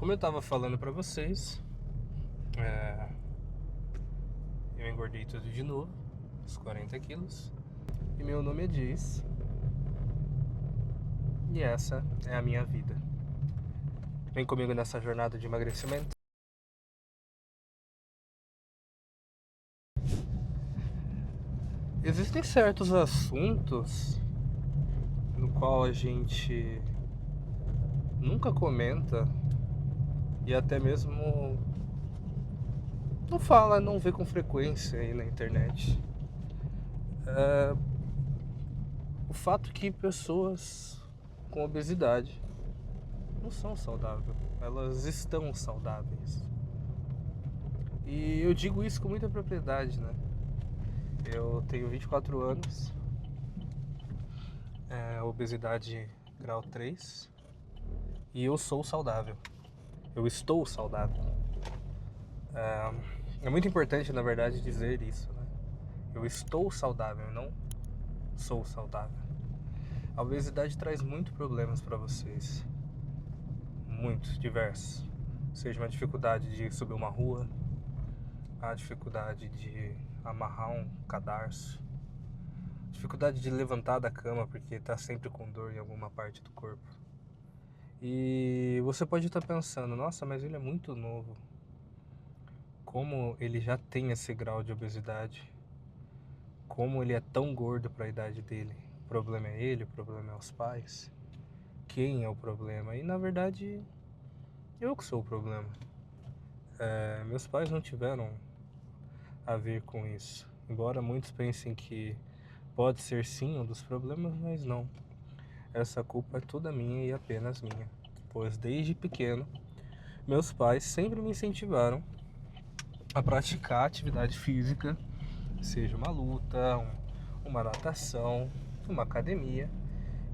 Como eu tava falando pra vocês, eu engordei tudo de novo, os 40 quilos. E meu nome é Diz. E essa é a minha vida. Vem comigo nessa jornada de emagrecimento. Existem certos assuntos no qual a gente nunca comenta e até mesmo não fala, não vê com frequência aí na internet. O fato que pessoas com obesidade não são saudáveis, elas estão saudáveis. E eu digo isso com muita propriedade, né? Eu tenho 24 anos, obesidade grau 3, e eu sou saudável. Eu estou saudável. É muito importante, na verdade, dizer isso, né? Eu estou saudável, não sou saudável. A obesidade traz muitos problemas para vocês. Muitos, diversos. Seja uma dificuldade de subir uma rua, a dificuldade de amarrar um cadarço, dificuldade de levantar da cama porque está sempre com dor em alguma parte do corpo. E você pode estar pensando, nossa, mas ele é muito novo. Como ele já tem esse grau de obesidade? Como ele é tão gordo para a idade dele? O problema é ele, o problema é os pais? Quem é o problema? E na verdade, eu que sou o problema. Meus pais não tiveram a ver com isso. Embora muitos pensem que pode ser sim um dos problemas, mas não. Essa culpa é toda minha e apenas minha. Pois desde pequeno, meus pais sempre me incentivaram a praticar atividade física, seja uma luta, uma natação, uma academia.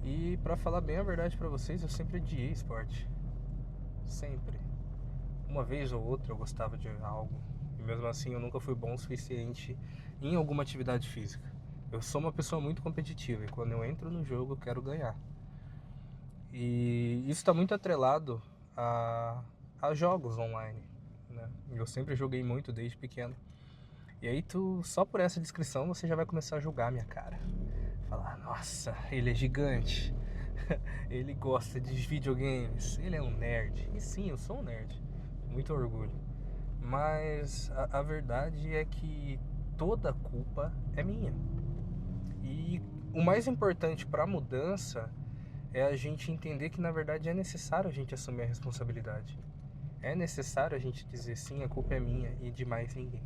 E para falar bem a verdade para vocês, eu sempre odiei esporte. Sempre. Uma vez ou outra eu gostava de algo. E mesmo assim eu nunca fui bom o suficiente em alguma atividade física. Eu sou uma pessoa muito competitiva e quando eu entro no jogo eu quero ganhar. E isso está muito atrelado a jogos online, né? Eu sempre joguei muito desde pequeno. E aí só por essa descrição você já vai começar a julgar a minha cara. Falar, nossa, ele é gigante. Ele gosta de videogames. Ele é um nerd. E sim, eu sou um nerd. Muito orgulho. Mas a verdade é que toda a culpa é minha. E o mais importante para a mudança é a gente entender que na verdade é necessário a gente assumir a responsabilidade. É necessário a gente dizer sim, a culpa é minha e de mais ninguém.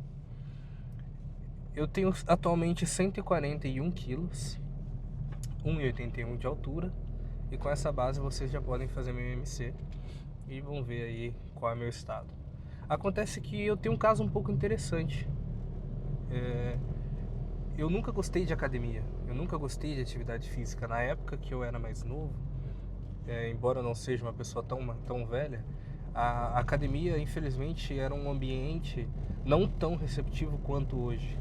Eu tenho atualmente 141 quilos, 1,81 de altura, e com essa base vocês já podem fazer meu IMC e vão ver aí qual é o meu estado. Acontece que eu tenho um caso um pouco interessante. Eu nunca gostei de academia, eu nunca gostei de atividade física. Na época que eu era mais novo, embora eu não seja uma pessoa tão velha, a academia infelizmente era um ambiente não tão receptivo quanto hoje.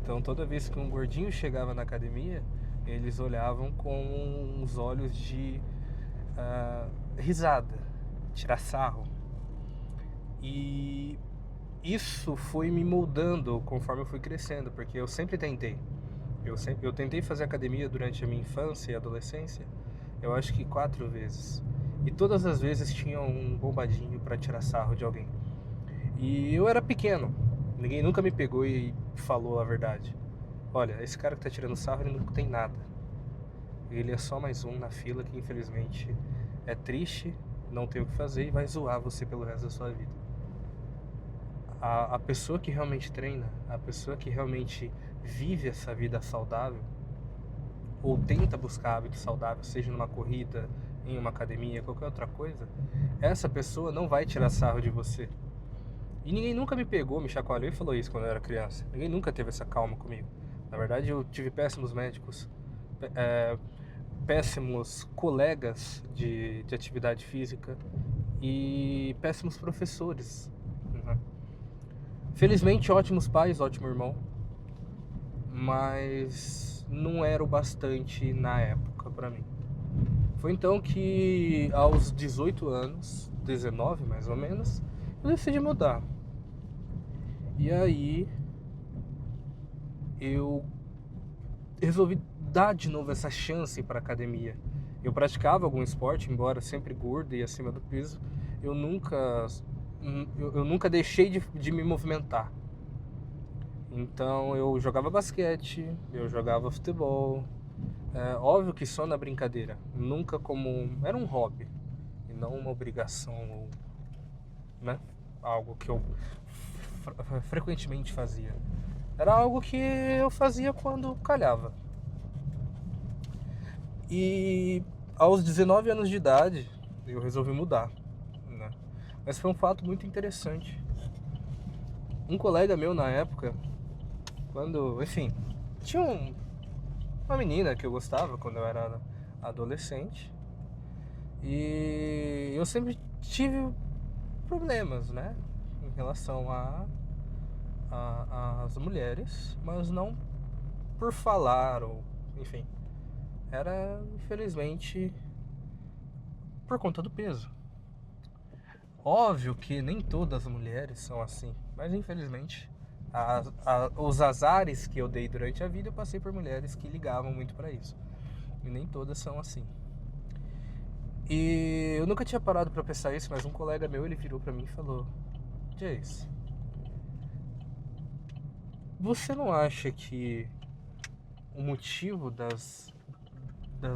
Então toda vez que um gordinho chegava na academia, eles olhavam com uns olhos de risada, tirar sarro. E isso foi me moldando conforme eu fui crescendo, porque eu sempre tentei. Eu tentei fazer academia durante a minha infância e adolescência, eu acho que 4 vezes. E todas as vezes tinha um bombadinho para tirar sarro de alguém. E eu era pequeno, ninguém nunca me pegou e falou a verdade. Olha, esse cara que tá tirando sarro, ele não tem nada. Ele é só mais um na fila que infelizmente é triste, não tem o que fazer e vai zoar você pelo resto da sua vida. A pessoa que realmente treina, a pessoa que realmente vive essa vida saudável, ou tenta buscar hábitos saudáveis, seja numa corrida, em uma academia, qualquer outra coisa, essa pessoa não vai tirar sarro de você. E ninguém nunca me pegou, me chacoalhou e falou isso quando eu era criança. Ninguém nunca teve essa calma comigo. Na verdade, eu tive péssimos médicos, péssimos colegas de atividade física e péssimos professores, né? Felizmente, ótimos pais, ótimo irmão, mas não era o bastante na época pra mim. Foi então que aos 18 anos 19 mais ou menos, eu decidi mudar. E aí eu resolvi dar de novo essa chance para academia. Eu praticava algum esporte, embora sempre gordo e acima do peso, eu nunca deixei de me movimentar. Então eu jogava basquete, eu jogava futebol, óbvio que só na brincadeira, nunca era um hobby e não uma obrigação ou, né, algo que eu frequentemente fazia. Era algo que eu fazia quando calhava. E aos 19 anos de idade eu resolvi mudar, né? Mas foi um fato muito interessante. Um colega meu na época, tinha uma menina que eu gostava quando eu era adolescente, e eu sempre tive problemas, né, em relação às mulheres, mas não por falar, ou enfim, era infelizmente por conta do peso. Óbvio que nem todas as mulheres são assim, mas infelizmente os azares que eu dei durante a vida, eu passei por mulheres que ligavam muito pra isso, e nem todas são assim. E eu nunca tinha parado pra pensar isso, mas um colega meu, ele virou pra mim e falou: Jace, você não acha que o motivo das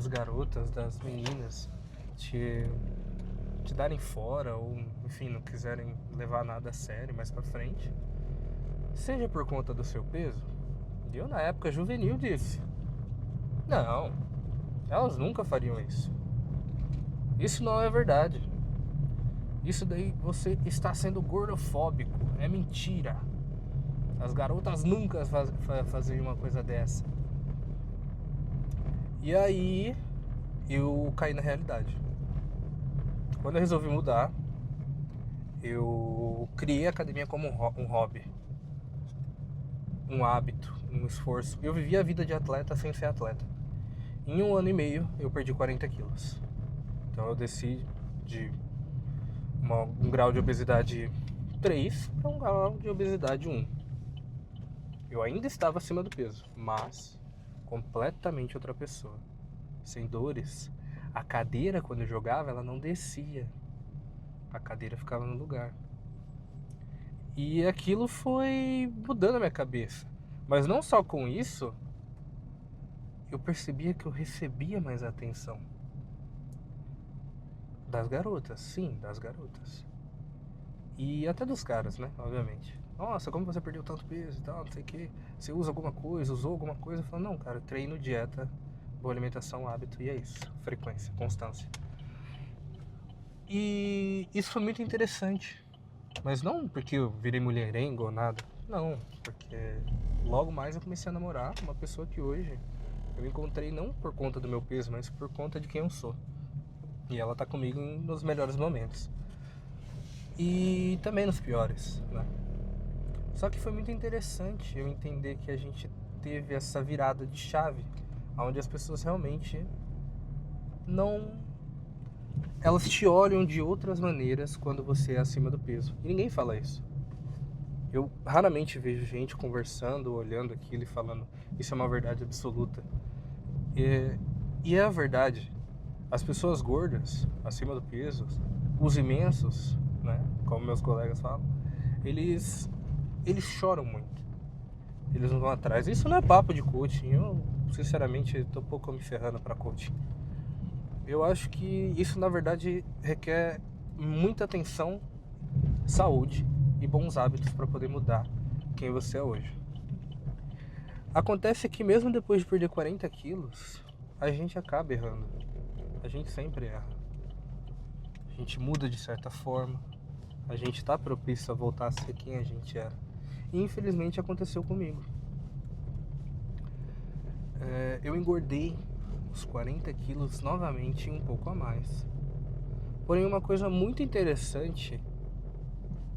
garotas, das meninas te darem fora, ou enfim, não quiserem levar nada a sério mais pra frente, seja por conta do seu peso? E eu, na época juvenil, disse: não, elas nunca fariam isso. Isso não é verdade. Isso daí você está sendo gordofóbico. É mentira. As garotas nunca faziam uma coisa dessa. E aí eu caí na realidade. Quando eu resolvi mudar, eu criei a academia como um hobby, um hábito, um esforço. Eu vivi a vida de atleta sem ser atleta. Em 1 ano e meio eu perdi 40 quilos. Então eu desci de um grau de obesidade 3 para um grau de obesidade 1. Eu ainda estava acima do peso, mas completamente outra pessoa, sem dores. A cadeira, quando eu jogava, ela não descia, a cadeira ficava no lugar. E aquilo foi mudando a minha cabeça. Mas não só com isso, eu percebia que eu recebia mais atenção das garotas, sim, das garotas. E até dos caras, né, obviamente. Nossa, como você perdeu tanto peso e tal, não sei o que. Você usa alguma coisa, usou alguma coisa? Eu falo, não, cara, treino, dieta, boa alimentação, hábito, e é isso. Frequência, constância. E isso foi muito interessante. Mas não porque eu virei mulherengo ou nada. Não, porque logo mais eu comecei a namorar uma pessoa que hoje eu encontrei não por conta do meu peso, mas por conta de quem eu sou. E ela tá comigo nos melhores momentos. E também nos piores, né? Só que foi muito interessante eu entender que a gente teve essa virada de chave, onde as pessoas realmente elas te olham de outras maneiras quando você é acima do peso. E ninguém fala isso. Eu raramente vejo gente conversando, olhando aquilo e falando: isso é uma verdade absoluta. E é a verdade. As pessoas gordas, acima do peso, os imensos, né, como meus colegas falam, eles choram muito. Eles não vão atrás. Isso não é papo de coaching. Eu, sinceramente, tô pouco me ferrando pra coaching. Eu acho que isso, na verdade, requer muita atenção, saúde e bons hábitos para poder mudar quem você é hoje. Acontece que mesmo depois de perder 40 quilos, a gente acaba errando. A gente sempre erra. A gente muda de certa forma. A gente está propício a voltar a ser quem a gente era. E infelizmente aconteceu comigo. Eu engordei os 40 quilos novamente e um pouco a mais. Porém, uma coisa muito interessante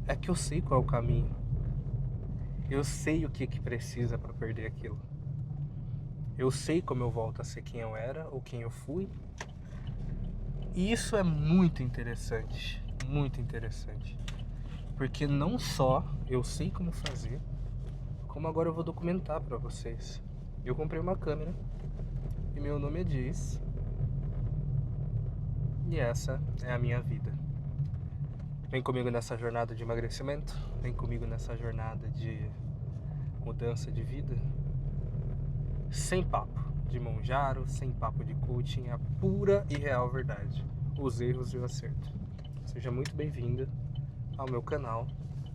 é que eu sei qual é o caminho. Eu sei o que precisa para perder aquilo. Eu sei como eu volto a ser quem eu era ou quem eu fui. E isso é muito interessante. muito interessante. Porque não só eu sei como fazer, como agora eu vou documentar pra vocês. Eu comprei uma câmera e meu nome é Diz. E essa é a minha vida. Vem comigo nessa jornada de emagrecimento, vem comigo nessa jornada de mudança de vida. Sem papo de monjaro, sem papo de coaching, a pura e real verdade. Os erros e o acerto. Seja muito bem-vinda ao meu canal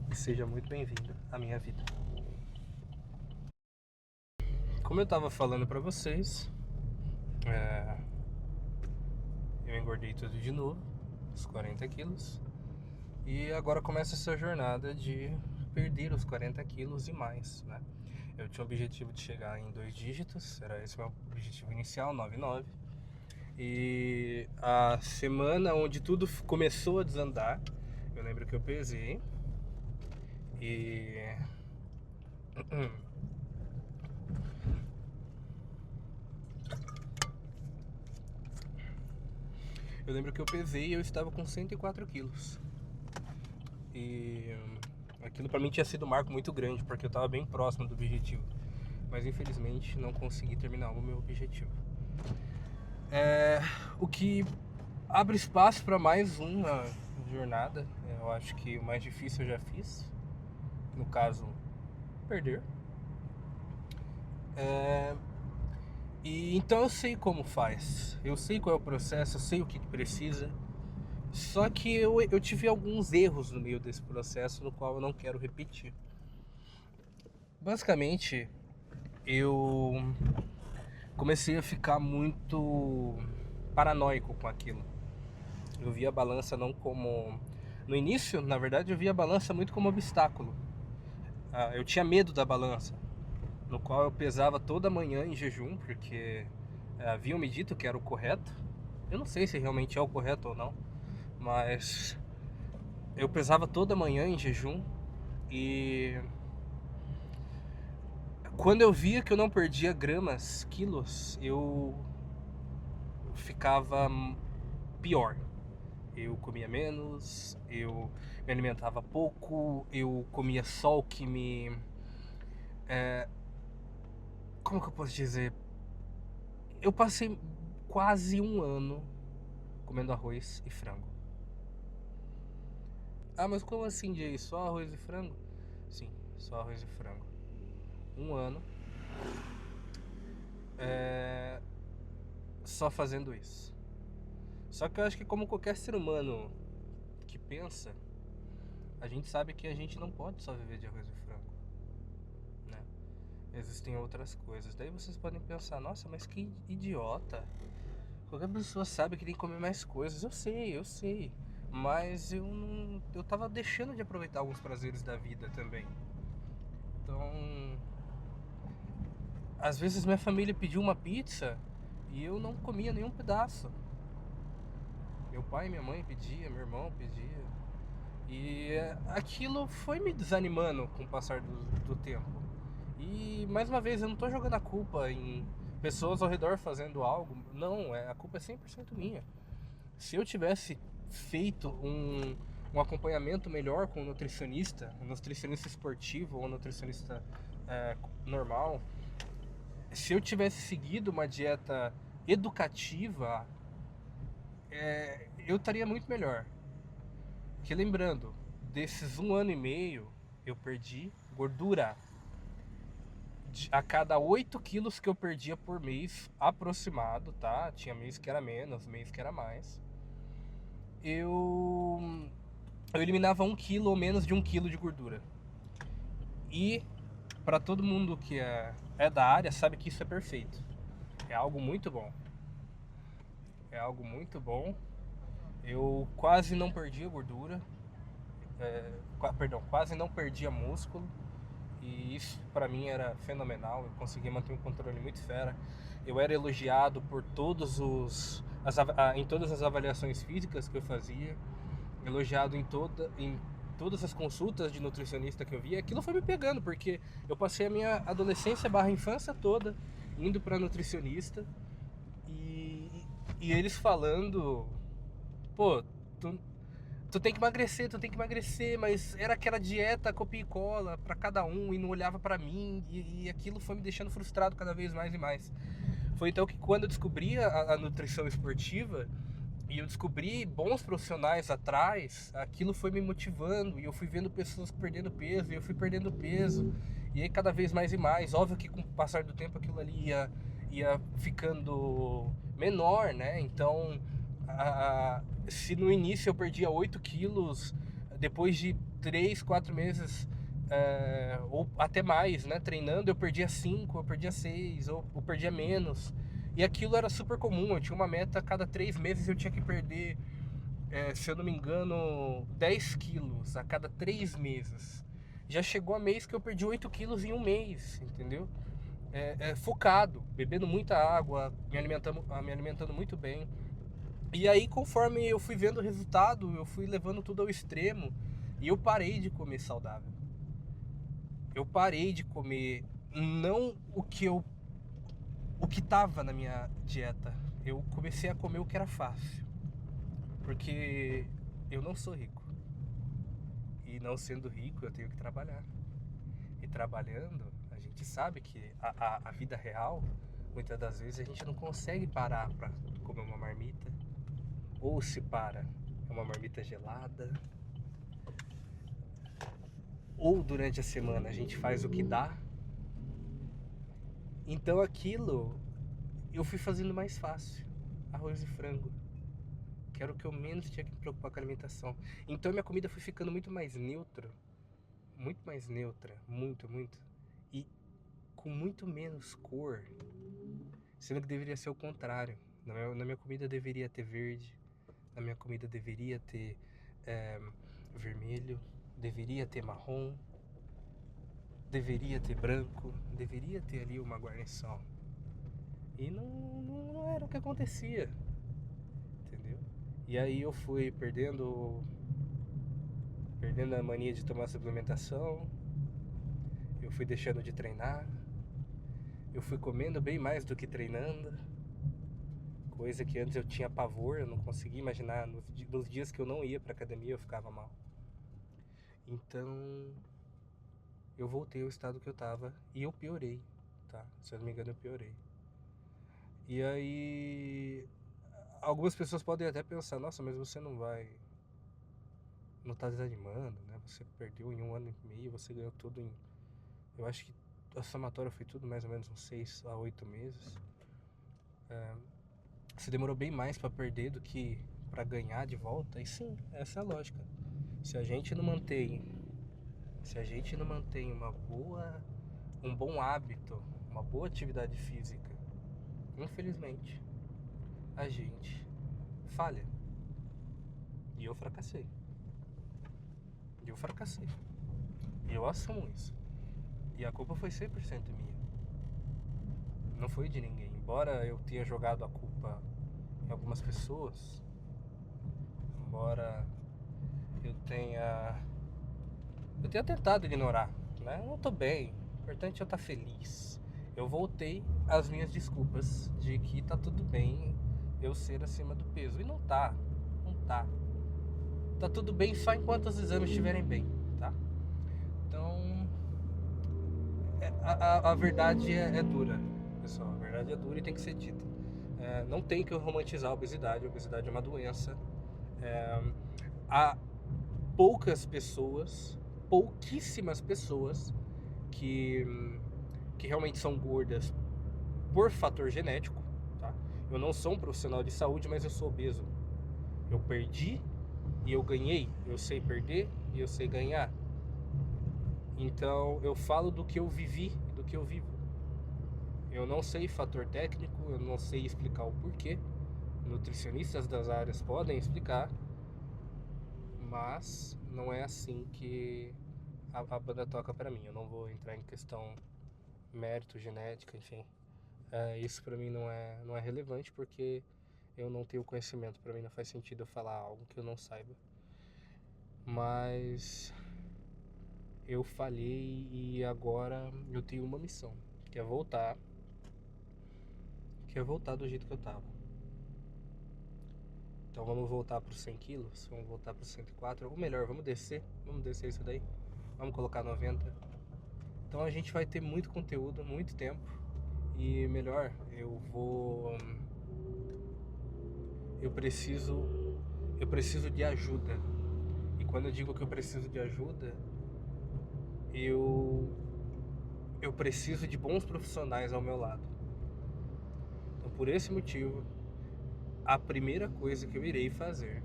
e seja muito bem-vinda à minha vida. Como eu tava falando pra vocês, eu engordei tudo de novo, os 40 quilos. E agora começa essa jornada de perder os 40 quilos e mais, né? Eu tinha o objetivo de chegar em 2 dígitos, era esse o meu objetivo inicial, 99. E a semana onde tudo começou a desandar, eu lembro que eu pesei e... Eu lembro que eu pesei e eu estava com 104 quilos. E aquilo pra mim tinha sido um marco muito grande, porque eu estava bem próximo do objetivo. Mas infelizmente não consegui terminar o meu objetivo. O que abre espaço para mais uma jornada. Eu acho que o mais difícil eu já fiz. No caso, perder. E então eu sei como faz. Eu sei qual é o processo, eu sei o que precisa. Só que eu tive alguns erros no meio desse processo, no qual eu não quero repetir. Basicamente, eu comecei a ficar muito paranoico com aquilo. Eu via a balança não como... No início, na verdade, eu via a balança muito como obstáculo. Eu tinha medo da balança, no qual eu pesava toda manhã em jejum, porque haviam me dito que era o correto. Eu não sei se realmente é o correto ou não, mas eu pesava toda manhã em jejum e quando eu via que eu não perdia gramas, quilos, eu ficava pior. Eu comia menos, eu me alimentava pouco, eu comia só o que me... Como que eu posso dizer? Eu passei quase um ano comendo arroz e frango. Ah, mas como assim, Jay? Só arroz e frango? Sim, só arroz e frango. Um ano só fazendo isso. Só que eu acho que como qualquer ser humano que pensa, a gente sabe que a gente não pode só viver de arroz e frango, né? Existem outras coisas. Daí vocês podem pensar, nossa, mas que idiota. Qualquer pessoa sabe que tem que comer mais coisas. Eu sei. Mas eu tava deixando de aproveitar alguns prazeres da vida também. Então, às vezes minha família pediu uma pizza e eu não comia nenhum pedaço. Meu pai e minha mãe pediam, meu irmão pedia. E aquilo foi me desanimando com o passar do tempo. E mais uma vez, eu não tô jogando a culpa em pessoas ao redor fazendo algo. Não, a culpa é 100% minha. Se eu tivesse feito um acompanhamento melhor com um nutricionista esportivo ou um nutricionista normal, se eu tivesse seguido uma dieta educativa, eu estaria muito melhor. Porque lembrando, desses 1 ano e meio, eu perdi gordura. A cada 8 quilos que eu perdia por mês, aproximado, tá? Tinha mês que era menos, mês que era mais. Eu eliminava 1 quilo ou menos de 1 quilo de gordura. E para todo mundo que é da área, sabe que isso é perfeito. É algo muito bom. É algo muito bom. Eu quase não perdia gordura. Quase não perdia músculo. E isso pra mim era fenomenal. Eu conseguia manter um controle muito fera. Eu era elogiado por em todas as avaliações físicas que eu fazia. Elogiado em todas as consultas de nutricionista que eu via. Aquilo foi me pegando, porque eu passei a minha adolescência / infância toda indo pra nutricionista e eles falando, pô, tu tem que emagrecer, mas era aquela dieta copia e cola pra cada um e não olhava pra mim, e aquilo foi me deixando frustrado cada vez mais e mais. Foi então que quando eu descobri a nutrição esportiva e eu descobri bons profissionais atrás, aquilo foi me motivando e eu fui vendo pessoas perdendo peso e eu fui perdendo peso, e aí cada vez mais e mais. Óbvio que com o passar do tempo aquilo ali ia ficando menor, né? Então, se no início eu perdia 8 quilos, depois de 3, 4 meses, ou até mais, né? Treinando, eu perdia 5, eu perdia 6, ou eu perdia menos. E aquilo era super comum, eu tinha uma meta, a cada 3 meses eu tinha que perder, se eu não me engano, 10 quilos a cada 3 meses. Já chegou a mês que eu perdi 8 quilos em um mês, entendeu? Focado, bebendo muita água, me alimentando muito bem. E aí, conforme eu fui vendo o resultado, eu fui levando tudo ao extremo e eu parei de comer saudável. Eu parei de comer não o que tava na minha dieta. Eu comecei a comer o que era fácil. Porque eu não sou rico. E não sendo rico, eu tenho que trabalhar. E trabalhando, a gente sabe que a vida real, muitas das vezes, a gente não consegue parar pra comer uma marmita. Ou se para, é uma marmita gelada. Ou durante a semana a gente faz o que dá. Então aquilo eu fui fazendo mais fácil. Arroz e frango. Que era o que eu menos tinha que me preocupar com a alimentação. Então minha comida foi ficando muito mais neutra. Muito mais neutra. Muito, muito. E com muito menos cor. Sendo que deveria ser o contrário. Na minha comida deveria ter verde. Na minha comida deveria ter vermelho. Deveria ter marrom. Deveria ter branco. Deveria ter ali uma guarnição. E não era o que acontecia. Entendeu? E aí eu fui perdendo a mania de tomar suplementação, eu fui deixando de treinar, eu fui comendo bem mais do que treinando, coisa que antes eu tinha pavor, eu não conseguia imaginar. Nos dias que eu não ia pra academia eu ficava mal. Então eu voltei ao estado que eu tava e eu piorei, tá? Se eu não me engano, eu piorei. E aí algumas pessoas podem até pensar, nossa, mas você não tá desanimando, né? Você perdeu em 1 ano e meio, você ganhou tudo em... Eu acho que a somatória foi tudo mais ou menos uns 6 a 8 meses. Você demorou bem mais pra perder do que pra ganhar de volta. E sim, essa é a lógica. Se a gente não mantém, se a gente não mantém um bom hábito, uma boa atividade física, infelizmente, a gente falha. E eu fracassei. E eu fracassei. E eu assumo isso. E a culpa foi 100% minha. Não foi de ninguém. Embora eu tenha jogado a culpa em algumas pessoas, embora eu tenha tentado ignorar, né? Eu tô bem, o importante é eu estar feliz. Eu voltei às minhas desculpas de que tá tudo bem eu ser acima do peso. E não tá, não tá. Tá tudo bem só enquanto os exames estiverem bem, tá? Então, a verdade é dura, pessoal. A verdade é dura e tem que ser dita. Não tem que romantizar a obesidade. A obesidade é uma doença. Há pouquíssimas pessoas que realmente são gordas por fator genético, tá? Eu não sou um profissional de saúde, mas eu sou obeso. Eu perdi e eu ganhei. Eu sei perder e eu sei ganhar. Então eu falo do que eu vivi e do que eu vivo. Eu não sei fator técnico, eu não sei explicar o porquê. Nutricionistas das áreas podem explicar, mas não é assim que a banda toca pra mim. Eu não vou entrar em questão mérito, genética, enfim. Isso pra mim não é relevante porque eu não tenho conhecimento. Pra mim não faz sentido eu falar algo que eu não saiba. Mas eu falhei e agora eu tenho uma missão, que é voltar do jeito que eu tava. Então vamos voltar para os 100 quilos, vamos voltar para os 104, ou melhor, vamos descer isso daí, vamos colocar 90. Então a gente vai ter muito conteúdo, muito tempo, e melhor, eu preciso de ajuda. E quando eu digo que eu preciso de ajuda, eu preciso de bons profissionais ao meu lado. Então por esse motivo, a primeira coisa que eu irei fazer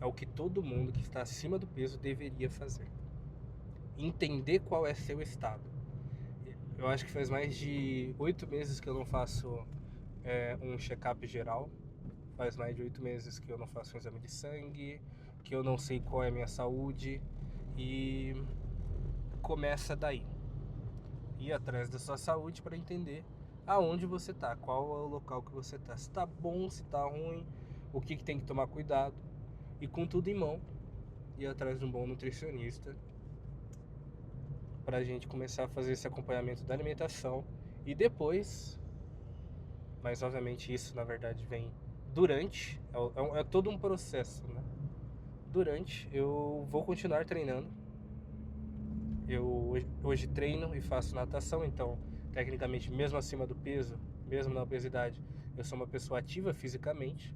é o que todo mundo que está acima do peso deveria fazer: entender qual é seu estado. Eu acho que faz mais de 8 meses que eu não faço um check-up geral. Faz mais de 8 meses que eu não faço um exame de sangue, que eu não sei qual é a minha saúde. E começa daí. Ir atrás da sua saúde para entender aonde você tá, qual é o local que você tá, se tá bom, se tá ruim, o que tem que tomar cuidado. E com tudo em mão, ir atrás de um bom nutricionista pra gente começar a fazer esse acompanhamento da alimentação. E depois, mas obviamente isso na verdade vem durante, é todo um processo, né? Durante, eu vou continuar treinando. Eu hoje treino e faço natação, então tecnicamente mesmo acima do peso, mesmo na obesidade, eu sou uma pessoa ativa fisicamente.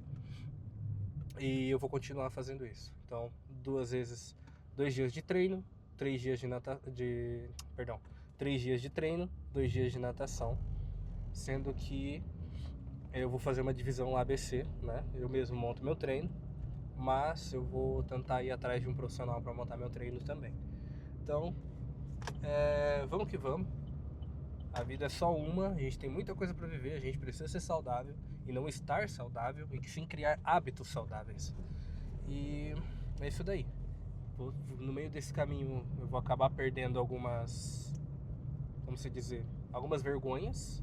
E eu vou continuar fazendo isso. Então, 2 dias de treino, 3 dias três dias de treino, 2 dias de natação, sendo que eu vou fazer uma divisão ABC, né? Eu mesmo monto meu treino, mas eu vou tentar ir atrás de um profissional para montar meu treino também. Então, vamos que vamos. A vida é só uma, a gente tem muita coisa para viver, a gente precisa ser saudável e não estar saudável, e sim criar hábitos saudáveis. E é isso daí. No meio desse caminho eu vou acabar perdendo algumas, como se dizer, algumas vergonhas.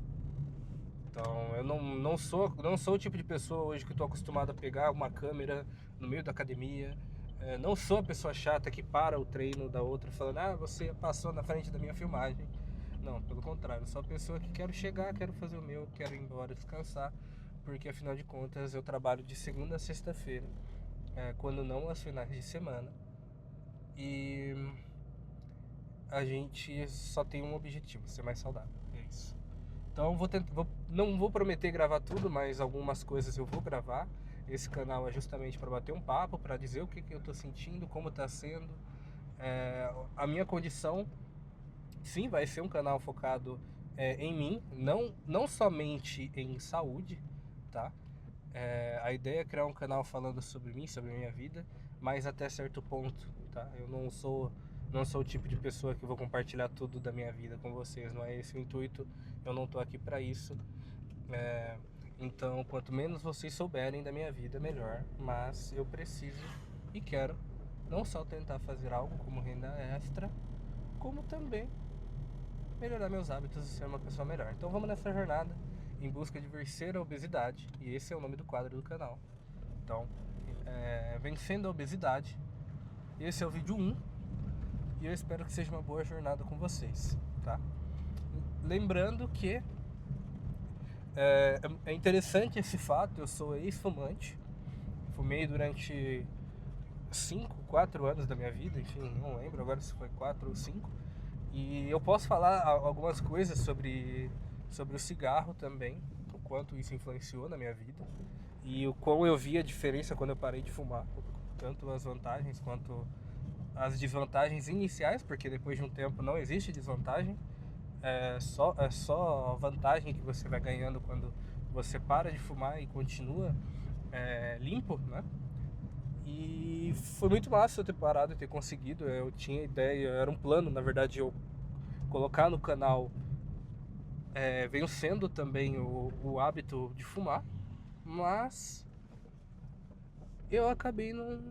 Então eu não sou o tipo de pessoa hoje que estou acostumado a pegar uma câmera no meio da academia. Não sou a pessoa chata que para o treino da outra falando: você passou na frente da minha filmagem. Não, pelo contrário, eu sou a pessoa que quero chegar, quero fazer o meu, quero ir embora descansar, porque afinal de contas eu trabalho de segunda a sexta-feira, quando não aos finais de semana, e a gente só tem um objetivo: ser mais saudável. É isso. Então não vou prometer gravar tudo, mas algumas coisas eu vou gravar. Esse canal é justamente para bater um papo, para dizer o que eu tô sentindo, como tá sendo a minha condição. Sim, vai ser um canal focado em mim, não somente em saúde, tá? A ideia é criar um canal falando sobre mim, sobre a minha vida, mas até certo ponto, tá? Eu não sou o tipo de pessoa que vou compartilhar tudo da minha vida com vocês, não é esse o intuito, eu não tô aqui para isso. Então, quanto menos vocês souberem da minha vida, melhor, mas eu preciso e quero não só tentar fazer algo como renda extra, como também melhorar meus hábitos e ser uma pessoa melhor. Então vamos nessa jornada em busca de vencer a obesidade, e esse é o nome do quadro do canal. Então, vencendo a obesidade, esse é o vídeo 1, e eu espero que seja uma boa jornada com vocês, tá? Lembrando que é interessante esse fato: eu sou ex-fumante, fumei durante 4 anos da minha vida, enfim, não lembro agora se foi 4 ou 5. E eu posso falar algumas coisas sobre o cigarro também, o quanto isso influenciou na minha vida e o quão eu vi a diferença quando eu parei de fumar, tanto as vantagens quanto as desvantagens iniciais, porque depois de um tempo não existe desvantagem, é só vantagem que você vai ganhando quando você para de fumar e continua limpo, né? E foi muito massa eu ter parado e ter conseguido. Eu tinha ideia, era um plano, na verdade, eu colocar no canal vencendo também o hábito de fumar, mas eu acabei não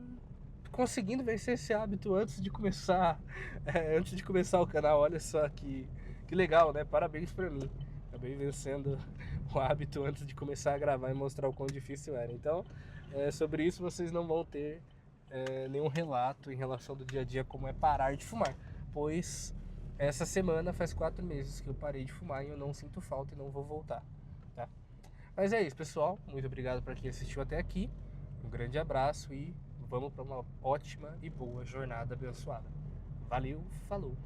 conseguindo vencer esse hábito antes de começar o canal. Olha só que legal, né? Parabéns pra mim. Acabei vencendo o hábito antes de começar a gravar e mostrar o quão difícil era. Então, sobre isso vocês não vão ter nenhum relato em relação do dia a dia como é parar de fumar, pois essa semana faz 4 meses que eu parei de fumar e eu não sinto falta e não vou voltar, tá? Mas é isso, pessoal. Muito obrigado para quem assistiu até aqui. Um grande abraço e vamos para uma ótima e boa jornada abençoada. Valeu, falou!